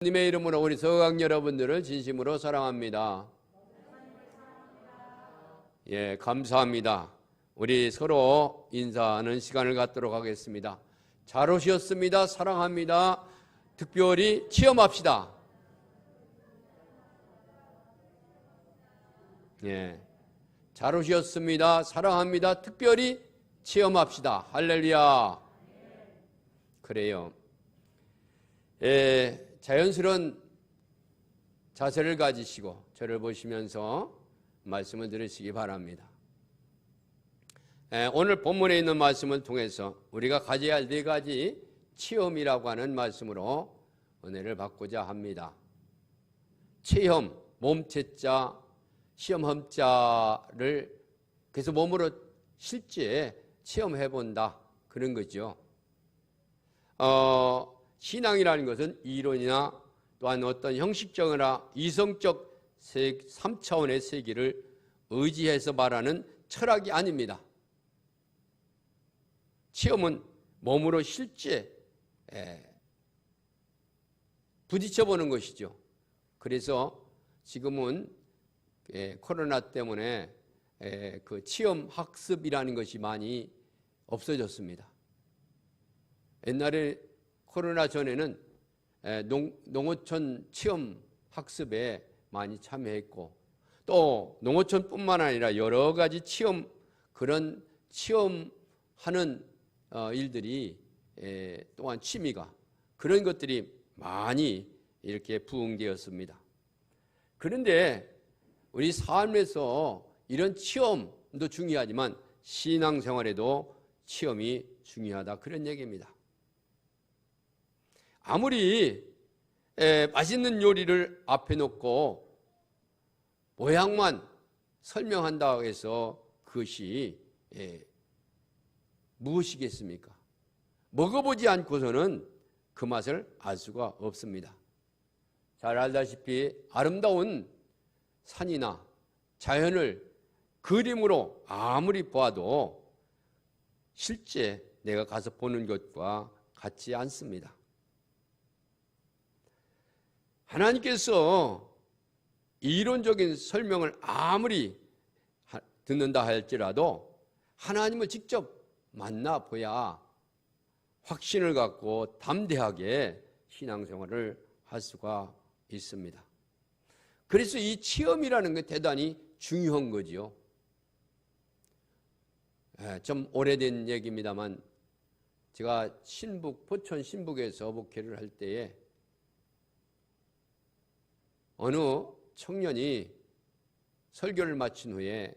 주님의 이름으로 우리 서강 여러분들을 진심으로 사랑합니다. 예, 감사합니다. 우리 서로 인사하는 시간을 갖도록 하겠습니다. 잘 오셨습니다. 사랑합니다. 특별히 체험합시다. 예, 잘 오셨습니다. 사랑합니다. 특별히 체험합시다. 할렐루야. 그래요. 예, 자연스러운 자세를 가지시고 저를 보시면서 말씀을 들으시기 바랍니다. 오늘 본문에 있는 말씀을 통해서 우리가 가져야 할 4가지 체험이라고 하는 말씀으로 은혜를 받고자 합니다. 체험, 몸체자, 시험험자를 그래서 몸으로 실제 체험해본다, 그런 거죠. 신앙이라는 것은 이론이나 또한 어떤 형식적이나 이성적 3차원의 세계를 의지해서 말하는 철학이 아닙니다. 체험은 몸으로 실제 부딪혀보는 것이죠. 그래서 지금은 코로나 때문에 그 체험 학습이라는 것이 많이 없어졌습니다. 옛날에 코로나 전에는 농어촌 체험 학습에 많이 참여했고, 또 농어촌뿐만 아니라 여러 가지 그런 체험하는 일들이 또한 취미가, 그런 것들이 많이 이렇게 부흥되었습니다. 그런데 우리 삶에서 이런 체험도 중요하지만 신앙생활에도 체험이 중요하다, 그런 얘기입니다. 아무리 맛있는 요리를 앞에 놓고 모양만 설명한다고 해서 그것이 무엇이겠습니까? 먹어보지 않고서는 그 맛을 알 수가 없습니다. 잘 알다시피 아름다운 산이나 자연을 그림으로 아무리 보아도 실제 내가 가서 보는 것과 같지 않습니다. 하나님께서 이론적인 설명을 아무리 듣는다 할지라도 하나님을 직접 만나봐야 확신을 갖고 담대하게 신앙생활을 할 수가 있습니다. 그래서 이 체험이라는 게 대단히 중요한 거지요. 좀 오래된 얘기입니다만 제가 포천 신북에서 목회를 할 때에 어느 청년이 설교를 마친 후에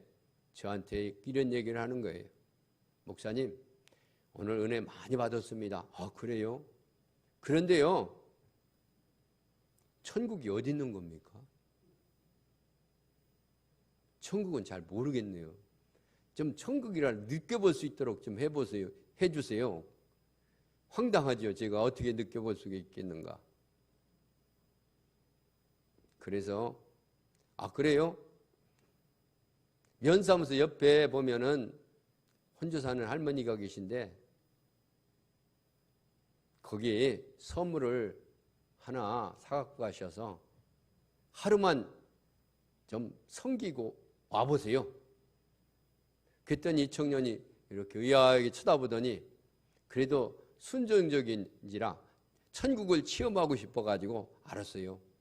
저한테 이런 얘기를 하는 거예요. 목사님, 오늘 은혜 많이 받았습니다. 아, 그래요? 그런데요, 천국이 어디 있는 겁니까? 천국은 잘 모르겠네요. 좀 천국이라 느껴볼 수 있도록 좀 해주세요. 황당하죠. 제가 어떻게 느껴볼 수 있겠는가? 그래서 그래요? 면사무소 옆에 보면은 혼자 사는 할머니가 계신데 거기 선물을 하나 사갖고 가셔서 하루만 좀 섬기고 와보세요. 그랬더니 이 청년이 이렇게 의아하게 쳐다보더니 그래도 순종적인지라 천국을 체험하고 싶어가지고 알았어요.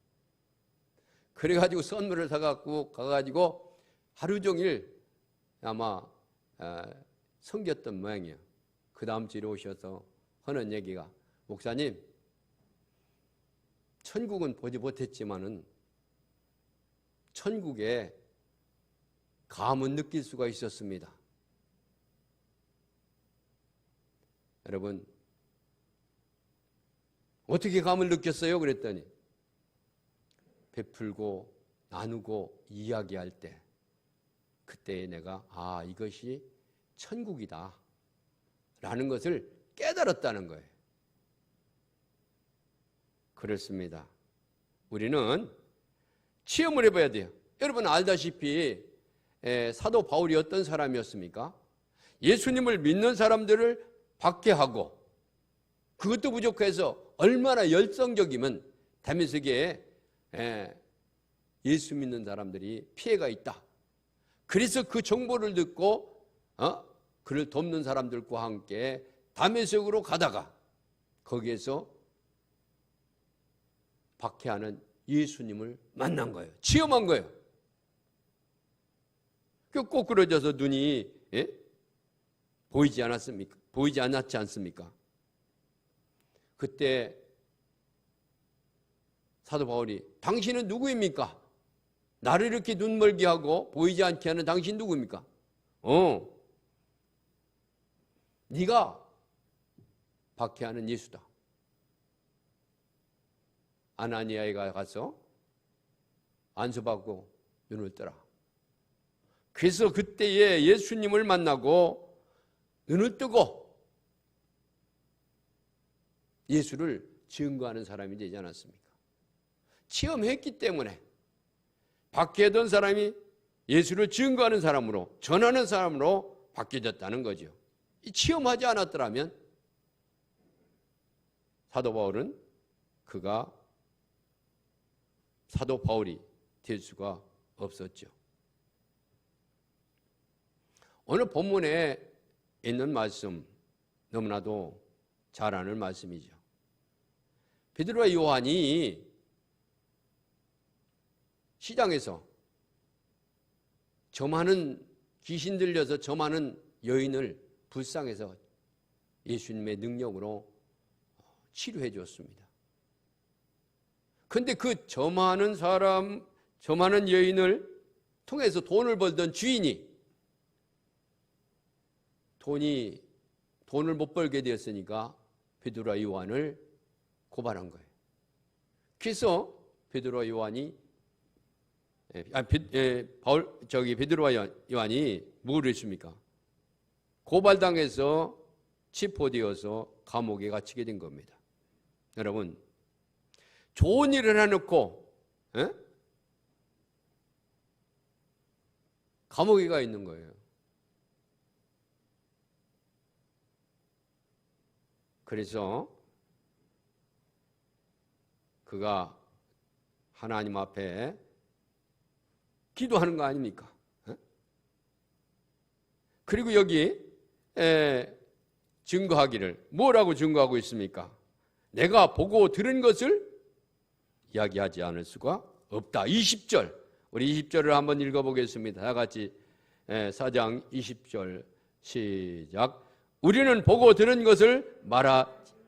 그래가지고 선물을 사갖고 가가지고 하루 종일 아마 섬겼던 모양이에요. 그 다음 주에 오셔서 하는 얘기가, 목사님, 천국은 보지 못했지만은 천국에 감은 느낄 수가 있었습니다. 여러분, 어떻게 감을 느꼈어요? 그랬더니 베풀고 나누고 이야기할 때 그때 내가 이것이 천국이다 라는 것을 깨달았다는 거예요. 그렇습니다. 우리는 체험을 해봐야 돼요. 여러분 알다시피 사도 바울이 어떤 사람이었습니까? 예수님을 믿는 사람들을 박해하고 그것도 부족해서 얼마나 열성적이면 다메섹에 예수 믿는 사람들이 피해가 있다. 그래서 그 정보를 듣고 그를 돕는 사람들과 함께 다메섹으로 가다가 거기에서 박해하는 예수님을 만난 거예요. 체험한 거예요. 꼬꾸러져서 눈이 보이지 않았습니까? 보이지 않았지 않습니까? 그때 사도 바울이 당신은 누구입니까? 나를 이렇게 눈멀게 하고 보이지 않게 하는 당신 누구입니까? 네가 박해하는 예수다. 아나니아에 가서 안수받고 눈을 뜨라. 그래서 그때에 예수님을 만나고 눈을 뜨고 예수를 증거하는 사람이 되지 않았습니까? 체험했기 때문에 박해하던 사람이 예수를 증거하는 사람으로, 전하는 사람으로 바뀌어졌다는 거죠. 체험하지 않았더라면 사도 바울은 그가 사도 바울이 될 수가 없었죠. 오늘 본문에 있는 말씀 너무나도 잘 아는 말씀이죠. 베드로와 요한이 시장에서 점하는, 귀신 들려서 점하는 여인을 불쌍해서 예수님의 능력으로 치료해 줬습니다. 그런데 그 점하는 사람, 점하는 여인을 통해서 돈을 벌던 주인이 돈을 못 벌게 되었으니까 베드로와 요한을 고발한 거예요. 그래서 베드로와 요한이 베드로와 요한이 뭘 했습니까? 고발당해서 체포되어서 감옥에 갇히게 된 겁니다. 여러분, 좋은 일을 해놓고 감옥에 가 있는 거예요. 그래서 그가 하나님 앞에 기도하는 거 아닙니까? 그리고 여기 증거하기를 뭐라고 증거하고 있습니까? 내가 보고 들은 것을 이야기하지 않을 수가 없다. 20절, 우리 20절을 한번 읽어보겠습니다. 다 같이 4장 20절 시작. 우리는 보고 들은 것을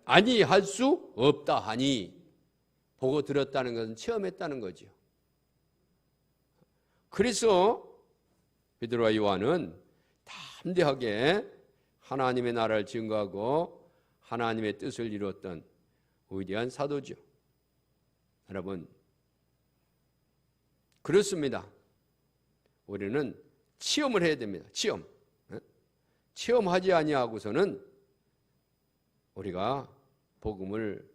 아니할 수 없다 하니, 보고 들었다는 것은 체험했다는 거죠. 그래서 베드로와 요한은 담대하게 하나님의 나라를 증거하고 하나님의 뜻을 이루었던 위대한 사도죠. 여러분, 그렇습니다. 우리는 체험을 해야 됩니다. 체험하지 아니하고서는 우리가 복음을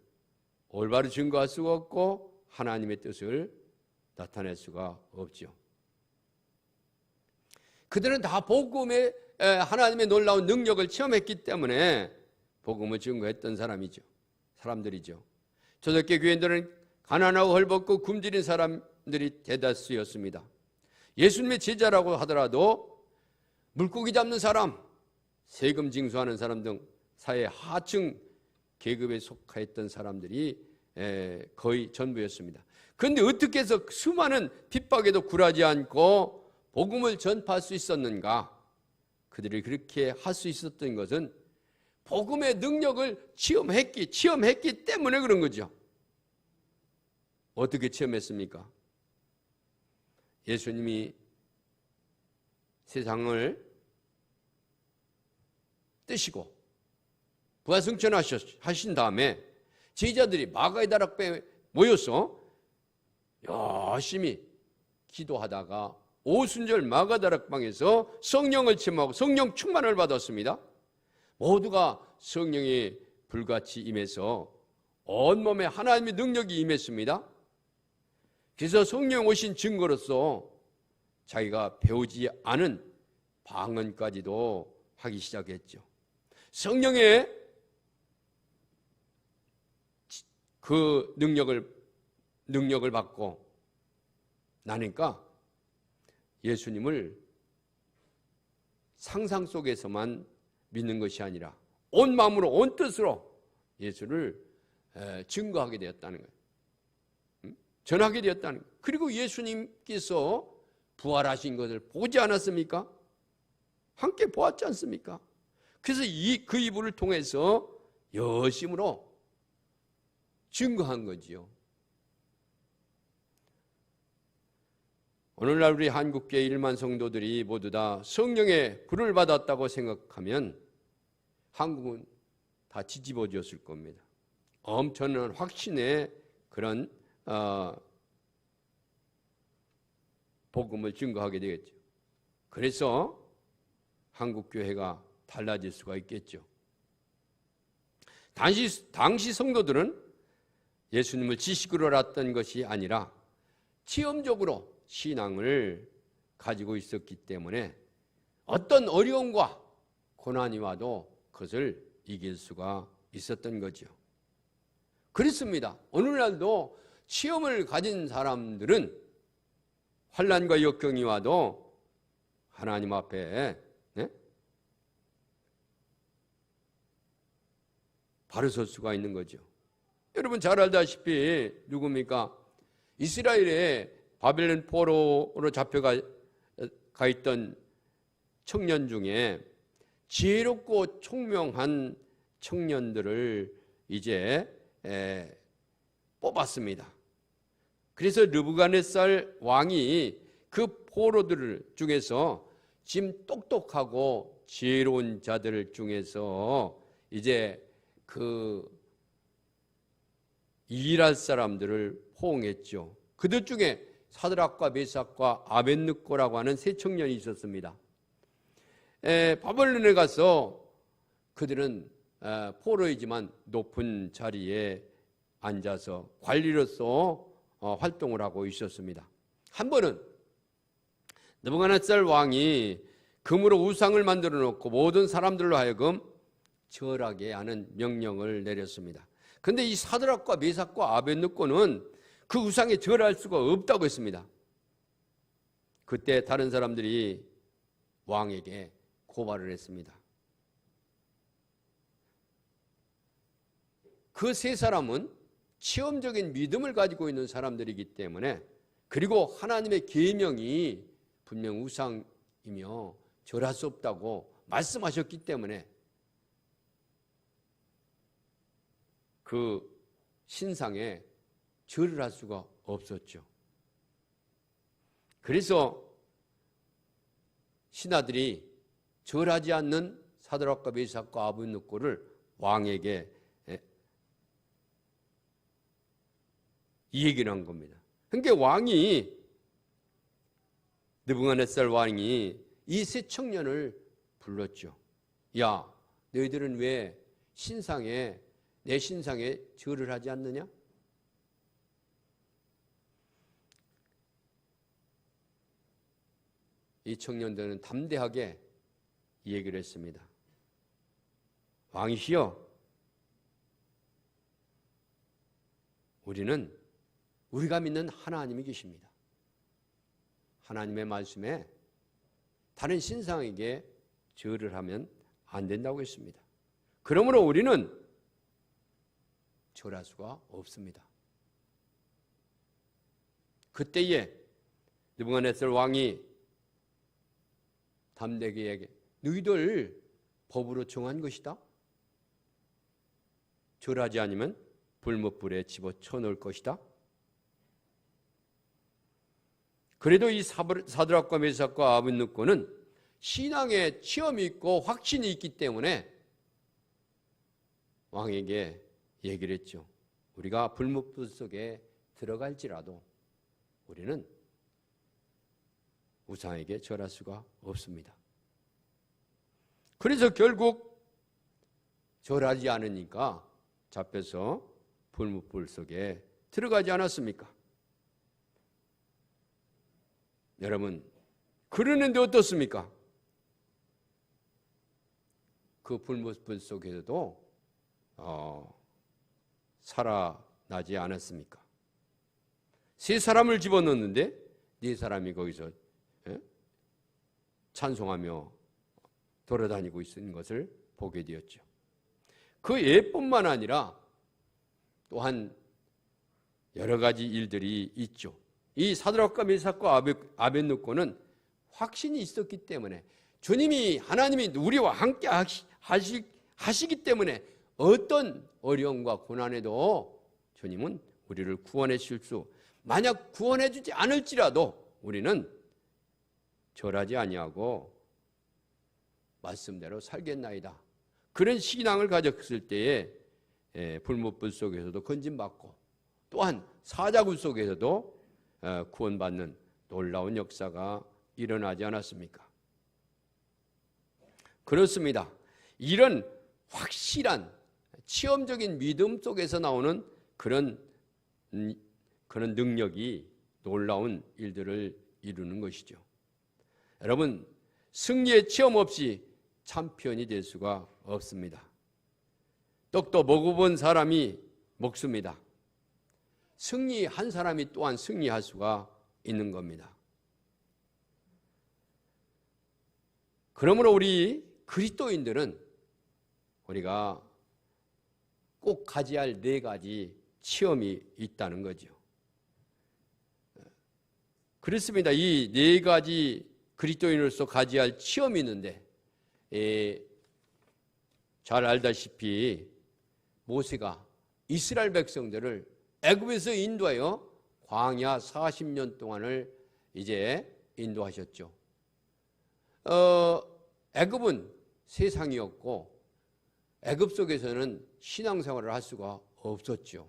올바로 증거할 수가 없고 하나님의 뜻을 나타낼 수가 없죠. 그들은 다 복음의 하나님의 놀라운 능력을 체험했기 때문에 복음을 증거했던 사람들이죠. 초대교회 교인들은 가난하고 헐벗고 굶주린 사람들이 대다수였습니다. 예수님의 제자라고 하더라도 물고기 잡는 사람, 세금 징수하는 사람 등 사회 하층 계급에 속하였던 사람들이 거의 전부였습니다. 그런데 어떻게 해서 수많은 핍박에도 굴하지 않고 복음을 전파할 수 있었는가? 그들이 그렇게 할 수 있었던 것은 복음의 능력을 체험했기 때문에 그런 거죠. 어떻게 체험했습니까? 예수님이 세상을 뜨시고 부활승천하신 다음에 제자들이 마가의 다락방에 모여서 열심히 기도하다가 오순절 마가 다락방에서 성령을 체험하고 성령 충만을 받았습니다. 모두가 성령이 불같이 임해서 온몸에 하나님의 능력이 임했습니다. 그래서 성령 오신 증거로서 자기가 배우지 않은 방언까지도 하기 시작했죠. 성령의 그 능력을 능력을 받고 나니까 예수님을 상상 속에서만 믿는 것이 아니라 온 마음으로 온 뜻으로 예수를 증거하게 되었다는 거예요. 전하게 되었다는 거예요. 그리고 예수님께서 부활하신 것을 보지 않았습니까? 함께 보았지 않습니까? 그래서 그 이불을 통해서 여심으로 증거한 거지요. 오늘날 우리 한국계 1만 성도들이 모두 다 성령의 불을 받았다고 생각하면 한국은 다 뒤집어졌을 겁니다. 엄청난 확신의 그런 복음을 증거하게 되겠죠. 그래서 한국 교회가 달라질 수가 있겠죠. 당시 성도들은 예수님을 지식으로 알았던 것이 아니라 체험적으로 신앙을 가지고 있었기 때문에 어떤 어려움과 고난이 와도 그것을 이길 수가 있었던 거죠. 그렇습니다. 오늘날도 체험을 가진 사람들은 환난과 역경이 와도 하나님 앞에 바로 설 수가 있는 거죠. 여러분 잘 알다시피 누굽니까? 이스라엘에 바벨론 포로로 잡혀가 있던 청년 중에 지혜롭고 총명한 청년들을 이제 뽑았습니다. 그래서 느부갓네살 왕이 그 포로들 중에서 지금 똑똑하고 지혜로운 자들 중에서 이제 그 일할 사람들을 포옹했죠. 그들 중에 사드락과 메삭과 아벳느고라고 하는 세 청년이 있었습니다. 바벨론에 가서 그들은 포로이지만 높은 자리에 앉아서 관리로서 활동을 하고 있었습니다. 한 번은 느부갓네살 왕이 금으로 우상을 만들어 놓고 모든 사람들로 하여금 절하게 하는 명령을 내렸습니다. 그런데 이 사드락과 메삭과 아벳느고는 그 우상에 절할 수가 없다고 했습니다. 그때 다른 사람들이 왕에게 고발을 했습니다. 그 세 사람은 체험적인 믿음을 가지고 있는 사람들이기 때문에, 그리고 하나님의 계명이 분명 우상이며 절할 수 없다고 말씀하셨기 때문에 그 신상에 절을 할 수가 없었죠. 그래서 신하들이 절하지 않는 사드락과 메삭과 아벳느고를 왕에게 이 얘기를 한 겁니다. 그러니까 느부갓네살 왕이 이 세 청년을 불렀죠. 야, 너희들은 왜 내 신상에 절을 하지 않느냐? 이 청년들은 담대하게 이 얘기를 했습니다. 왕이시여, 우리가 믿는 하나님이 계십니다. 하나님의 말씀에 다른 신상에게 절을 하면 안 된다고 했습니다. 그러므로 우리는 절할 수가 없습니다. 그때에 느부갓네살 왕이 담대하게 얘기해, 너희들 법으로 정한 것이다. 절하지 않으면 불못불에 집어쳐 넣을 것이다. 그래도 이 사드락과 메삭과 아벳느고는 신앙에 체험이 있고 확신이 있기 때문에 왕에게 얘기를 했죠. 우리가 불못불 속에 들어갈지라도 우리는 우상에게 절할 수가 없습니다. 그래서 결국 절하지 않으니까 잡혀서 불못불 속에 들어가지 않았습니까? 여러분, 그러는데 어떻습니까? 그 불못불 속에서도 살아나지 않았습니까? 세 사람을 집어넣는데 네 사람이 거기서 찬송하며 돌아다니고 있는 것을 보게 되었죠. 그 예뿐만 아니라 또한 여러 가지 일들이 있죠. 이 사드락과 메삭과 아벳느고는 확신이 있었기 때문에 주님이 하나님이 우리와 함께 하시기 때문에 어떤 어려움과 고난에도 주님은 우리를 구원해 주실 수, 만약 구원해 주지 않을지라도 우리는 절하지 아니하고 말씀대로 살겠나이다. 그런 신앙을 가졌을 때에 불못불 속에서도 건진받고 또한 사자굴 속에서도 구원받는 놀라운 역사가 일어나지 않았습니까? 그렇습니다. 이런 확실한 체험적인 믿음 속에서 나오는 그런 능력이 놀라운 일들을 이루는 것이죠. 여러분, 승리의 체험 없이 챔피언이 될 수가 없습니다. 떡도 먹어본 사람이 먹습니다. 승리한 사람이 또한 승리할 수가 있는 겁니다. 그러므로 우리 그리스도인들은 우리가 꼭 가져야 할 4가지 체험이 있다는 거죠. 그렇습니다. 이 4가지 그리스도인으로서 가져야 할 체험이 있는데 잘 알다시피 모세가 이스라엘 백성들을 애굽에서 인도하여 광야 40년 동안을 이제 인도하셨죠. 애굽은 세상이었고 애굽 속에서는 신앙생활을 할 수가 없었죠.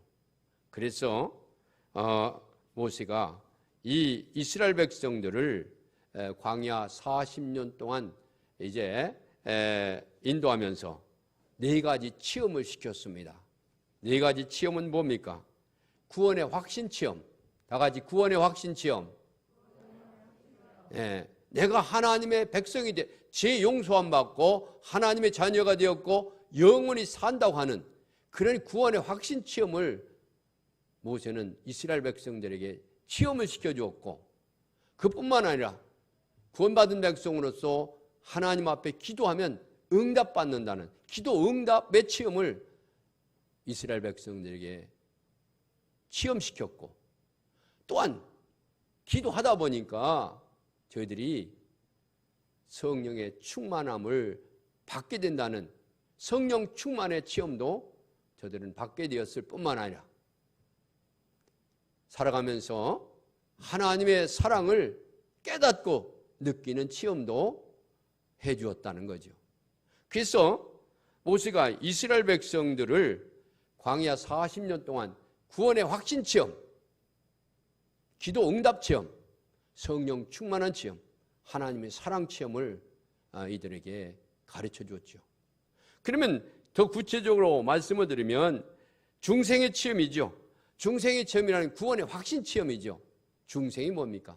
그래서 모세가 이 이스라엘 백성들을 광야 40년 동안 이제 인도하면서 4가지 체험을 시켰습니다. 4가지 체험은 뭡니까? 구원의 확신 체험. 다 같이 구원의 확신 체험. 내가 하나님의 백성이 죄 용서함 받고 하나님의 자녀가 되었고 영원히 산다고 하는 그런 구원의 확신 체험을 모세는 이스라엘 백성들에게 체험을 시켜주었고, 그뿐만 아니라 구원받은 백성으로서 하나님 앞에 기도하면 응답받는다는 기도 응답의 체험을 이스라엘 백성들에게 체험시켰고, 또한 기도하다 보니까 저희들이 성령의 충만함을 받게 된다는 성령 충만의 체험도 저들은 받게 되었을 뿐만 아니라 살아가면서 하나님의 사랑을 깨닫고 느끼는 체험도 해주었다는 거죠. 그래서 모세가 이스라엘 백성들을 광야 40년 동안 구원의 확신 체험, 기도 응답 체험, 성령 충만한 체험, 하나님의 사랑 체험을 이들에게 가르쳐 주었죠. 그러면 더 구체적으로 말씀을 드리면 중생의 체험이죠. 중생의 체험이라는 구원의 확신 체험이죠. 중생이 뭡니까?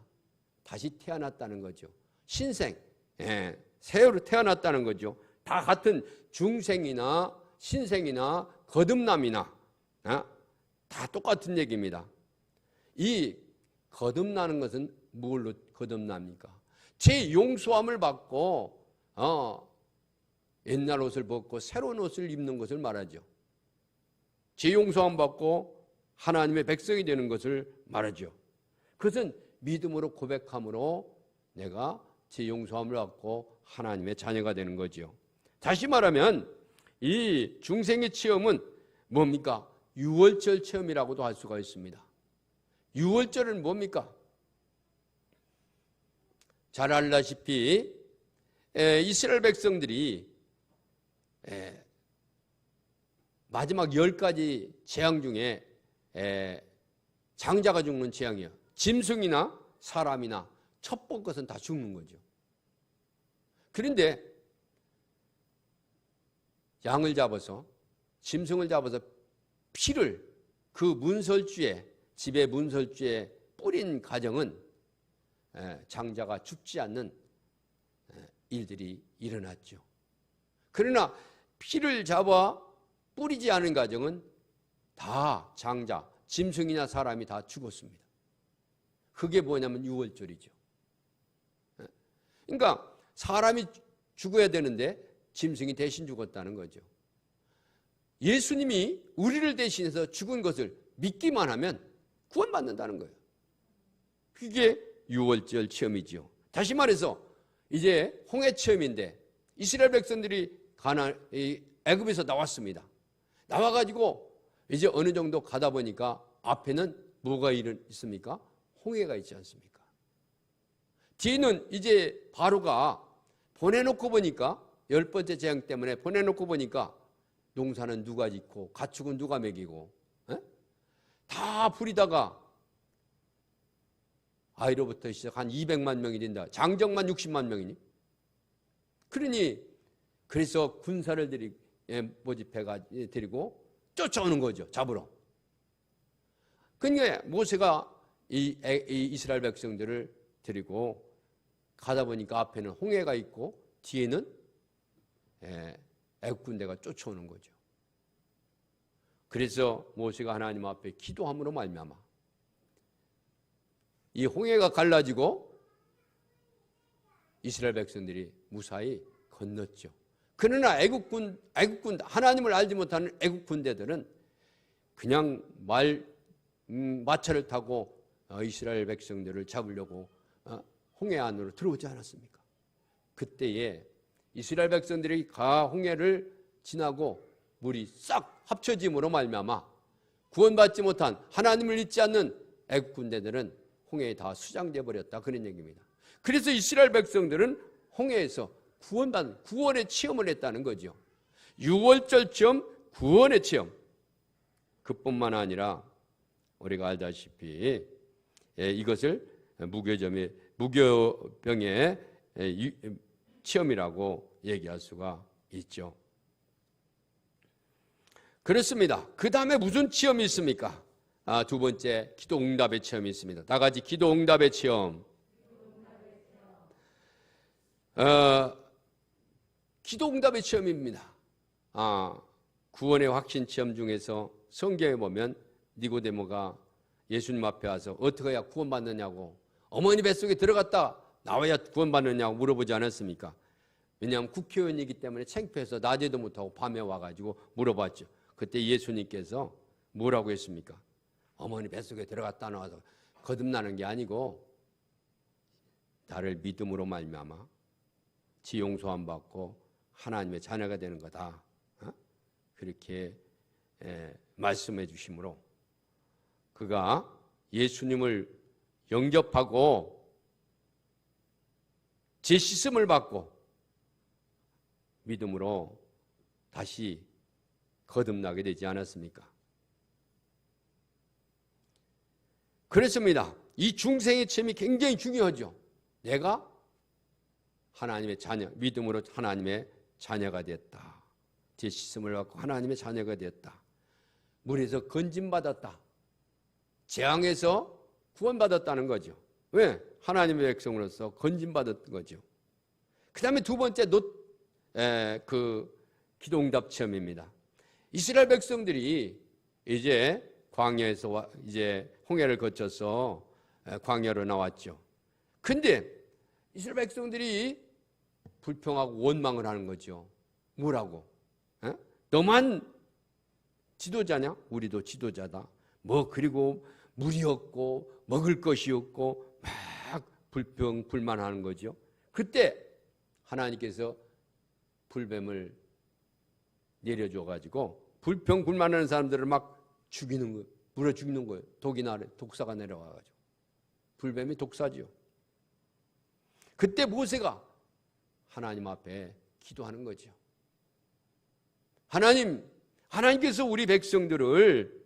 다시 태어났다는 거죠. 신생, 새로 태어났다는 거죠. 다 같은 중생이나 신생이나 거듭남이나 다 똑같은 얘기입니다. 이 거듭나는 것은 뭘로 거듭납니까? 제 용서함을 받고 옛날 옷을 벗고 새로운 옷을 입는 것을 말하죠. 제 용서함 받고 하나님의 백성이 되는 것을 말하죠. 그것은 믿음으로 고백함으로 내가 제 용서함을 받고 하나님의 자녀가 되는 거죠. 다시 말하면 이 중생의 체험은 뭡니까? 유월절 체험이라고도 할 수가 있습니다. 유월절은 뭡니까? 잘 알다시피 이스라엘 백성들이 마지막 10가지 재앙 중에 장자가 죽는 재앙이요. 짐승이나 사람이나 첫 번 것은 다 죽는 거죠. 그런데 양을 잡아서 짐승을 잡아서 피를 그 문설주에 집의 문설주에 뿌린 가정은 장자가 죽지 않는 일들이 일어났죠. 그러나 피를 잡아 뿌리지 않은 가정은 다 장자, 짐승이나 사람이 다 죽었습니다. 그게 뭐냐면 유월절이죠. 그러니까 사람이 죽어야 되는데 짐승이 대신 죽었다는 거죠. 예수님이 우리를 대신해서 죽은 것을 믿기만 하면 구원받는다는 거예요. 그게 유월절 체험이죠. 다시 말해서 이제 홍해 체험인데 이스라엘 백성들이 애굽에서 나왔습니다. 나와가지고 이제 어느 정도 가다 보니까 앞에는 뭐가 있습니까? 홍해가 있지 않습니까? 뒤는 이제 바로가 보내놓고 보니까 10번째 재앙 때문에 보내놓고 보니까 농사는 누가 짓고 가축은 누가 먹이고 다 부리다가 아이로부터 시작 한 200만 명이 된다. 장정만 60만 명이니. 그래서 군사를 모집해가지고 쫓아오는 거죠. 잡으러. 그러니까 모세가 이 이스라엘 백성들을 데리고 가다 보니까 앞에는 홍해가 있고 뒤에는 애국 군대가 쫓아오는 거죠. 그래서 모세가 하나님 앞에 기도함으로 말미암아 이 홍해가 갈라지고 이스라엘 백성들이 무사히 건넜죠. 그러나 애국군 하나님을 알지 못하는 애국 군대들은 그냥 마차를 타고 이스라엘 백성들을 잡으려고 홍해 안으로 들어오지 않았습니까? 그때에 이스라엘 백성들이 홍해를 지나고 물이 싹 합쳐짐으로 말미암아 구원받지 못한 하나님을 잊지 않는 애국 군대들은 홍해에 다 수장돼 버렸다, 그런 얘기입니다. 그래서 이스라엘 백성들은 홍해에서 구원의 체험을 했다는 거죠. 유월절 체험, 구원의 체험. 그뿐만 아니라 우리가 알다시피 이것을 무교병의 체험이라고 얘기할 수가 있죠. 그렇습니다. 그 다음에 무슨 체험이 있습니까? 두 번째, 기도 응답의 체험이 있습니다. 다 같이 기도 응답의 체험. 기도 응답의 체험입니다. 구원의 확신 체험 중에서 성경에 보면 니고데모가 예수님 앞에 와서 어떻게 해야 구원받느냐고, 어머니 뱃속에 들어갔다 나와야 구원받느냐고 물어보지 않았습니까? 왜냐하면 국회의원이기 때문에 창피해서 낮에도 못하고 밤에 와가지고 물어봤죠. 그때 예수님께서 뭐라고 했습니까? 어머니 뱃속에 들어갔다 나와서 거듭나는 게 아니고 나를 믿음으로 말미암아 지 용서함 받고 하나님의 자녀가 되는 거다. 그렇게 말씀해 주심으로 그가 예수님을 영접하고 재씻음을 받고 믿음으로 다시 거듭나게 되지 않았습니까? 그렇습니다. 이 중생의 체험이 굉장히 중요하죠. 내가 하나님의 자녀, 믿음으로 하나님의 자녀가 됐다. 재씻음을 받고 하나님의 자녀가 됐다. 물에서 건짐받았다. 재앙에서 구원받았다는 거죠. 왜? 하나님의 백성으로서 건짐받았던 거죠. 그 다음에 두 번째 기도 응답 체험입니다. 이스라엘 백성들이 이제 광야에서 이제 홍해를 거쳐서 광야로 나왔죠. 근데 이스라엘 백성들이 불평하고 원망을 하는 거죠. 뭐라고? 너만 지도자냐? 우리도 지도자다. 그리고 물이 없고 먹을 것이 없고 막 불만하는 거죠. 그때 하나님께서 불뱀을 내려줘가지고 불평불만하는 사람들을 막 죽이는 거예요. 물어 죽이는 거예요. 독사가 내려와가지고. 불뱀이 독사지요. 그때 모세가 하나님 앞에 기도하는 거죠. 하나님께서 우리 백성들을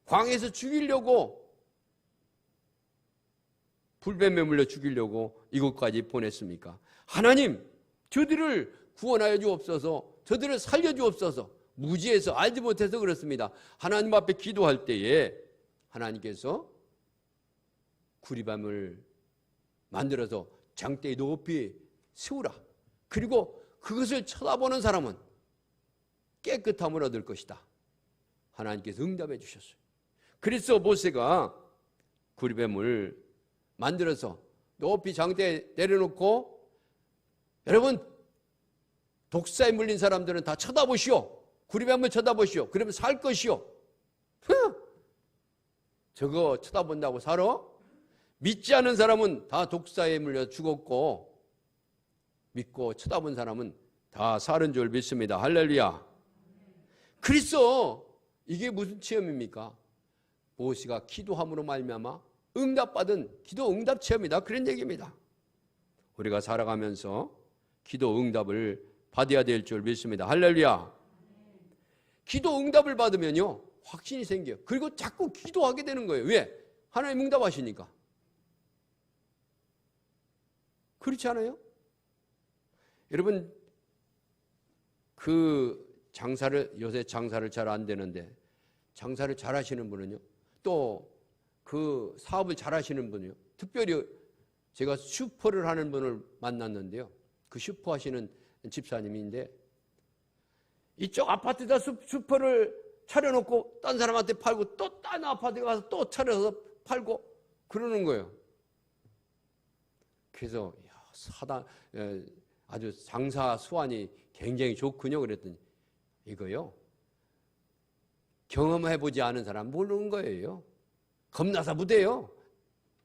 광야에서 죽이려고, 불뱀에 물려 죽이려고 이곳까지 보냈습니까? 하나님, 저들을 구원하여 주옵소서, 저들을 살려 주옵소서. 무지해서 알지 못해서 그렇습니다. 하나님 앞에 기도할 때에 하나님께서 구리밤을 만들어서 장대에 높이 세우라. 그리고 그것을 쳐다보는 사람은 깨끗함을 얻을 것이다. 하나님께서 응답해 주셨어요. 그래서 모세가 구리뱀을 만들어서 높이 장대에 내려놓고, 여러분 독사에 물린 사람들은 다 쳐다보시오. 구리뱀을 쳐다보시오. 그러면 살 것이오. 저거 쳐다본다고 살아? 믿지 않은 사람은 다 독사에 물려 죽었고, 믿고 쳐다본 사람은 다 사는 줄 믿습니다. 할렐루야. 그래서 이게 무슨 체험입니까? 모세가 기도함으로 말미암아 응답받은 기도 응답 체험이다, 그런 얘기입니다. 우리가 살아가면서 기도 응답을 받아야 될 줄 믿습니다. 할렐루야. 기도 응답을 받으면요 확신이 생겨요. 그리고 자꾸 기도하게 되는 거예요. 왜? 하나님 응답하시니까. 그렇지 않아요? 여러분 요새 장사를 잘 안 되는데, 장사를 잘 하시는 분은요, 또 그 사업을 잘 하시는 분이요, 특별히 제가 슈퍼를 하는 분을 만났는데요, 그 슈퍼 하시는 집사님인데, 이쪽 아파트에다 슈퍼를 차려놓고 딴 사람한테 팔고, 또 딴 아파트에 가서 또 차려서 팔고 그러는 거예요. 그래서 아주 장사 수완이 굉장히 좋군요. 그랬더니 이거요, 경험해보지 않은 사람 모르는 거예요. 겁나서 못해요.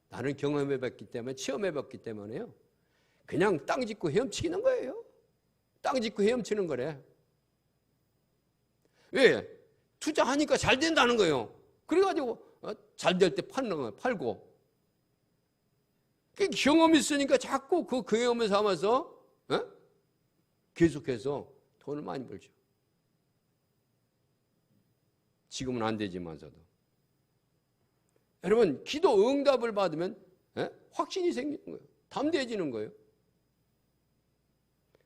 나는 경험해봤기 때문에, 체험해봤기 때문에요, 그냥 땅 짚고 헤엄치는 거예요. 땅 짚고 헤엄치는 거래. 왜? 투자하니까 잘 된다는 거예요. 그래가지고 잘 될 때 파는 거 팔고. 경험이 있으니까 자꾸 그 경험을 삼아서 계속해서 돈을 많이 벌죠. 지금은 안 되지만서도. 여러분 기도 응답을 받으면 확신이 생기는 거예요. 담대해지는 거예요.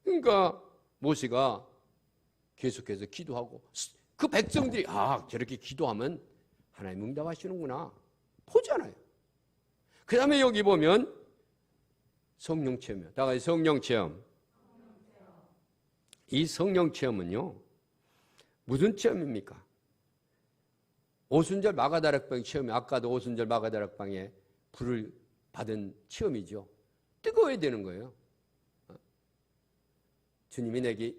그러니까 모세가 계속해서 기도하고, 그 백성들이 저렇게 기도하면 하나님 응답하시는구나 보잖아요. 그 다음에 여기 보면 성령 체험이요. 다 같이 성령 체험. 이 성령 체험은요 무슨 체험입니까? 오순절 마가다락방 체험이, 아까도 오순절 마가다락방에 불을 받은 체험이죠. 뜨거워야 되는 거예요. 주님이 내게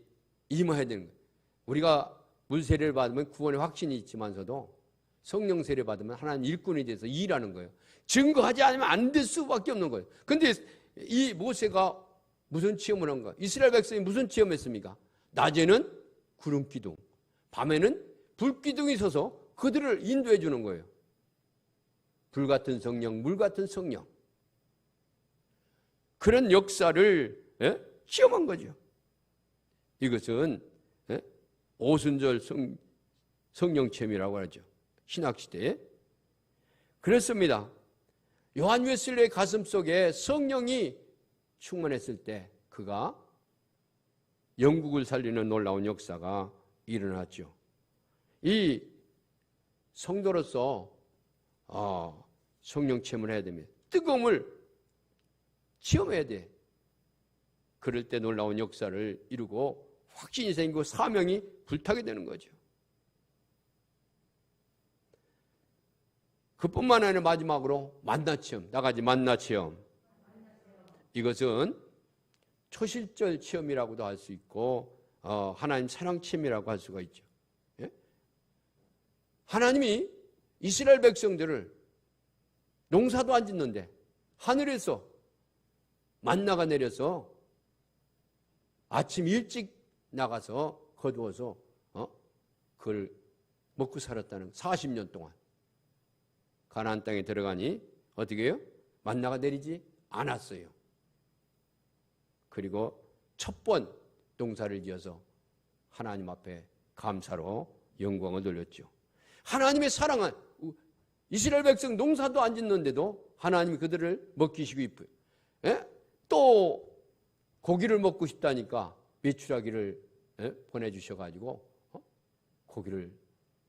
임해야 되는 거예요. 우리가 물세례를 받으면 구원의 확신이 있지만서도 성령 세례 받으면 하나님 일꾼이 돼서 일하는 거예요. 증거하지 않으면 안 될 수밖에 없는 거예요. 그런데 이 모세가 무슨 체험을 한가? 이스라엘 백성이 무슨 체험했습니까? 낮에는 구름 기둥, 밤에는 불 기둥이 서서 그들을 인도해 주는 거예요. 불 같은 성령, 물 같은 성령. 그런 역사를 체험한 거죠. 이것은 오순절 성령 체험이라고 하죠. 신학시대에. 그렇습니다. 요한 웨슬리의 가슴 속에 성령이 충만했을 때 그가 영국을 살리는 놀라운 역사가 일어났죠. 이 성도로서 성령 체험을 해야 됩니다. 뜨거움을 체험해야 돼. 그럴 때 놀라운 역사를 이루고 확신이 생기고 사명이 불타게 되는 거죠. 그뿐만 아니라 마지막으로 만나체험, 나가지 만나체험. 이것은 초실절 체험이라고도 할 수 있고 하나님 사랑 체험이라고 할 수가 있죠. 예? 하나님이 이스라엘 백성들을 농사도 안 짓는데 하늘에서 만나가 내려서 아침 일찍 나가서 거두어서 그걸 먹고 살았다는 40년 동안 가나안 땅에 들어가니 어떻게 해요? 만나가 내리지 않았어요. 그리고 첫 번 농사를 지어서 하나님 앞에 감사로 영광을 돌렸죠. 하나님의 사랑은 이스라엘 백성 농사도 안 짓는데도 하나님이 그들을 먹이시고 있고요. 또 고기를 먹고 싶다니까 메추라기를 보내주셔가지고 고기를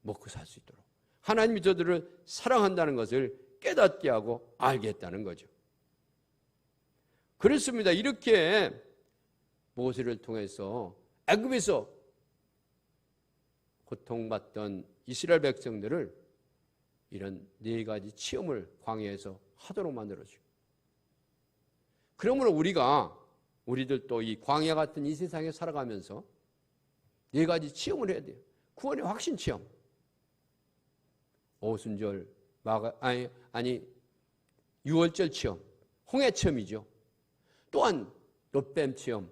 먹고 살 수 있도록 하나님이 저들을 사랑한다는 것을 깨닫게 하고 알게 했다는 거죠. 그렇습니다. 이렇게 모세를 통해서 애굽에서 고통받던 이스라엘 백성들을 이런 4가지 체험을 광야에서 하도록 만들어주고, 그러므로 우리들도 이 광야 같은 이 세상에 살아가면서 4가지 체험을 해야 돼요. 구원의 확신 체험, 오순절, 유월절 체험, 홍해 체험이죠. 또한 롯뱀 체험,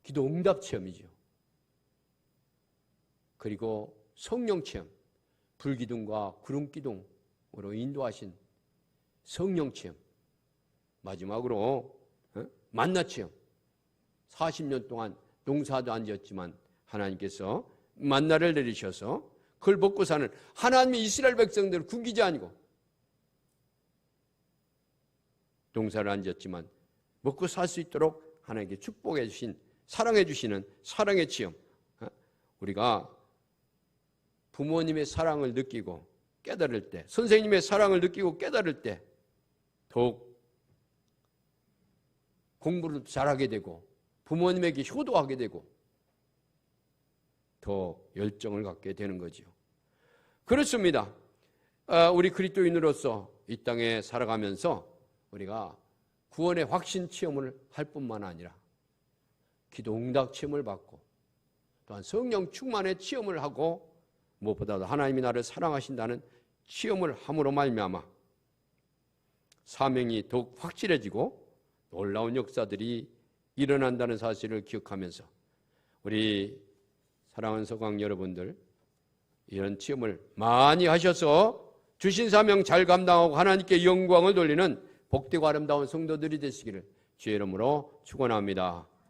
기도 응답 체험이죠. 그리고 성령 체험, 불기둥과 구름기둥으로 인도하신 성령 체험, 마지막으로 만나 체험. 40년 동안 농사도 안 지었지만 하나님께서 만나를 내리셔서 그걸 먹고 사는 하나님의 이스라엘 백성들을 굶기지 아니고, 농사를 안 지었지만 먹고 살 수 있도록 하나님께 축복해 주신, 사랑해 주시는 사랑의 체험. 우리가 부모님의 사랑을 느끼고 깨달을 때, 선생님의 사랑을 느끼고 깨달을 때 더욱 공부를 잘하게 되고 부모님에게 효도하게 되고 더 열정을 갖게 되는 거죠. 그렇습니다. 우리 그리스도인으로서 이 땅에 살아가면서 우리가 구원의 확신 체험을 할 뿐만 아니라 기도 응답 체험을 받고 또한 성령 충만의 체험을 하고 무엇보다도 하나님이 나를 사랑하신다는 체험을 함으로 말미암아 사명이 더욱 확실해지고 놀라운 역사들이 일어난다는 사실을 기억하면서 우리 사랑하는 서강 여러분들, 이런 체험을 많이 하셔서 주신 사명 잘 감당하고 하나님께 영광을 돌리는 복되고 아름다운 성도들이 되시기를 주의 이름으로 축원합니다.